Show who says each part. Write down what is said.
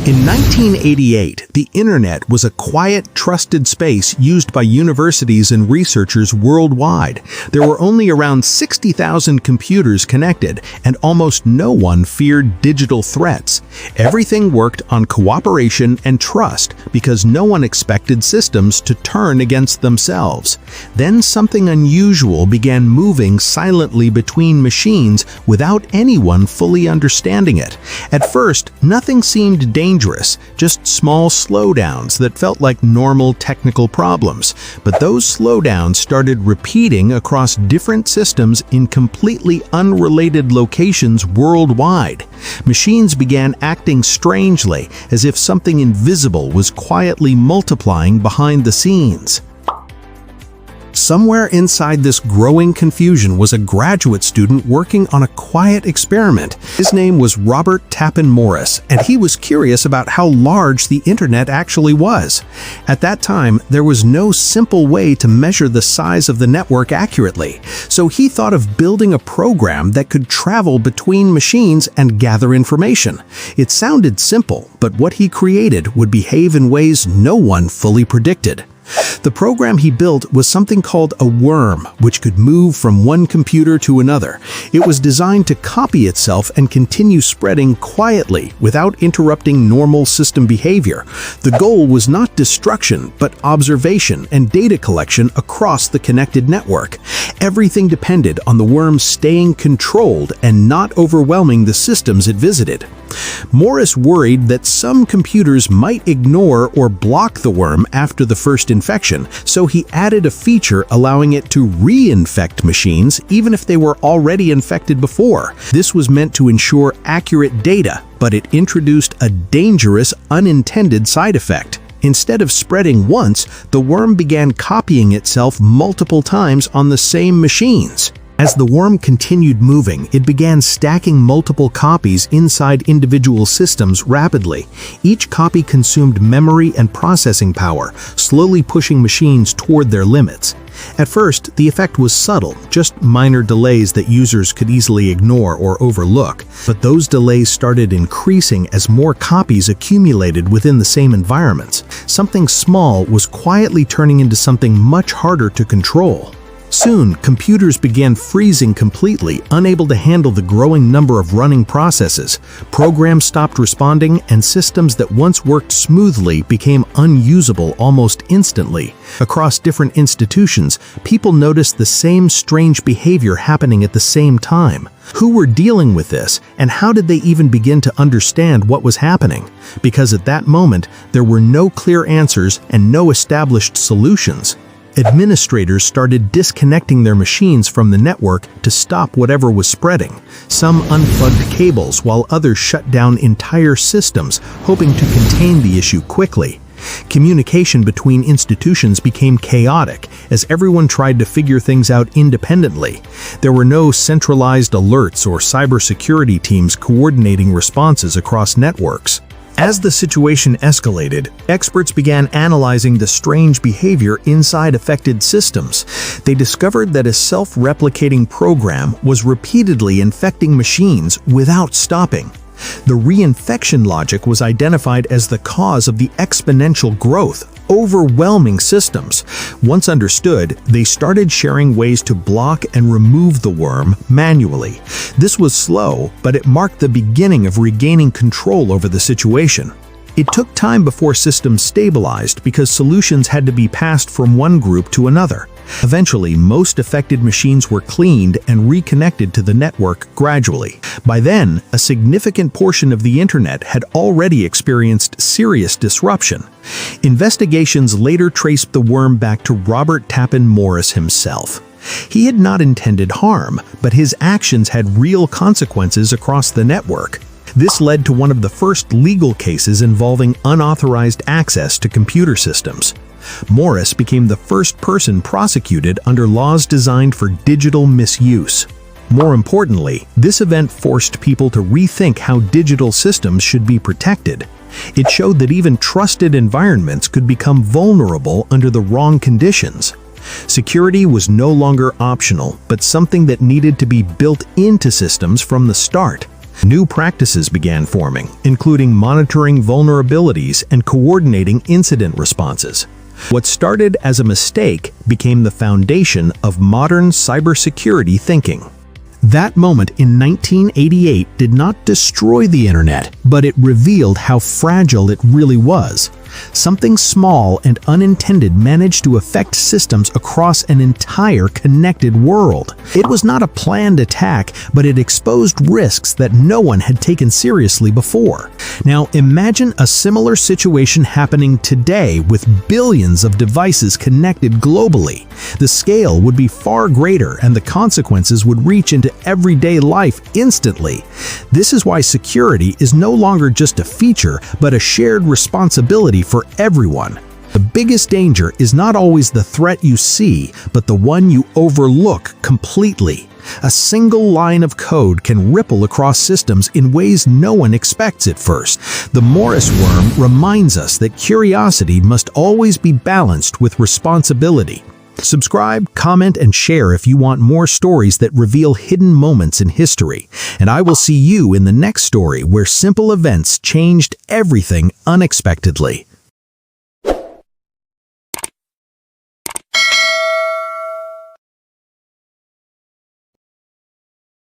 Speaker 1: In 1988, the Internet was a quiet, trusted space used by universities and researchers worldwide. There were only around 60,000 computers connected, and almost no one feared digital threats. Everything worked on cooperation and trust because no one expected systems to turn against themselves. Then something unusual began moving silently between machines without anyone fully understanding it. At first, nothing seemed dangerous, just small slowdowns that felt like normal technical problems. But those slowdowns started repeating across different systems in completely unrelated locations worldwide. Machines began acting strangely, as if something invisible was quietly multiplying behind the scenes. Somewhere inside this growing confusion was a graduate student working on a quiet experiment. His name was Robert Tappan Morris, and he was curious about how large the Internet actually was. At that time, there was no simple way to measure the size of the network accurately, so he thought of building a program that could travel between machines and gather information. It sounded simple, but what he created would behave in ways no one fully predicted. The program he built was something called a worm, which could move from one computer to another. It was designed to copy itself and continue spreading quietly without interrupting normal system behavior. The goal was not destruction, but observation and data collection across the connected network. Everything depended on the worm staying controlled and not overwhelming the systems it visited. Morris worried that some computers might ignore or block the worm after the first infection, so he added a feature allowing it to reinfect machines even if they were already infected before. This was meant to ensure accurate data, but it introduced a dangerous, unintended side effect. Instead of spreading once, the worm began copying itself multiple times on the same machines. As the worm continued moving, it began stacking multiple copies inside individual systems rapidly. Each copy consumed memory and processing power, slowly pushing machines toward their limits. At first, the effect was subtle, just minor delays that users could easily ignore or overlook. But those delays started increasing as more copies accumulated within the same environments. Something small was quietly turning into something much harder to control. Soon, computers began freezing completely, unable to handle the growing number of running processes. Programs stopped responding, and systems that once worked smoothly became unusable almost instantly. Across different institutions, people noticed the same strange behavior happening at the same time. Who were dealing with this, and how did they even begin to understand what was happening? Because at that moment, there were no clear answers and no established solutions. Administrators started disconnecting their machines from the network to stop whatever was spreading. Some unplugged cables while others shut down entire systems, hoping to contain the issue quickly. Communication between institutions became chaotic as everyone tried to figure things out independently. There were no centralized alerts or cybersecurity teams coordinating responses across networks. As the situation escalated, experts began analyzing the strange behavior inside affected systems. They discovered that a self-replicating program was repeatedly infecting machines without stopping. The reinfection logic was identified as the cause of the exponential growth, overwhelming systems. Once understood, they started sharing ways to block and remove the worm manually. This was slow, but it marked the beginning of regaining control over the situation. It took time before systems stabilized because solutions had to be passed from one group to another. Eventually, most affected machines were cleaned and reconnected to the network gradually. By then, a significant portion of the Internet had already experienced serious disruption. Investigations later traced the worm back to Robert Tappan Morris himself. He had not intended harm, but his actions had real consequences across the network. This led to one of the first legal cases involving unauthorized access to computer systems. Morris became the first person prosecuted under laws designed for digital misuse. More importantly, this event forced people to rethink how digital systems should be protected. It showed that even trusted environments could become vulnerable under the wrong conditions. Security was no longer optional, but something that needed to be built into systems from the start. New practices began forming, including monitoring vulnerabilities and coordinating incident responses. What started as a mistake became the foundation of modern cybersecurity thinking. That moment in 1988 did not destroy the internet, but it revealed how fragile it really was. Something small and unintended managed to affect systems across an entire connected world. It was not a planned attack, but it exposed risks that no one had taken seriously before. Now imagine a similar situation happening today with billions of devices connected globally. The scale would be far greater and the consequences would reach into everyday life instantly. This is why security is no longer just a feature, but a shared responsibility for everyone. The biggest danger is not always the threat you see, but the one you overlook completely. A single line of code can ripple across systems in ways no one expects at first. The Morris worm reminds us that curiosity must always be balanced with responsibility. Subscribe, comment, and share if you want more stories that reveal hidden moments in history. And I will see you in the next story where simple events changed everything unexpectedly.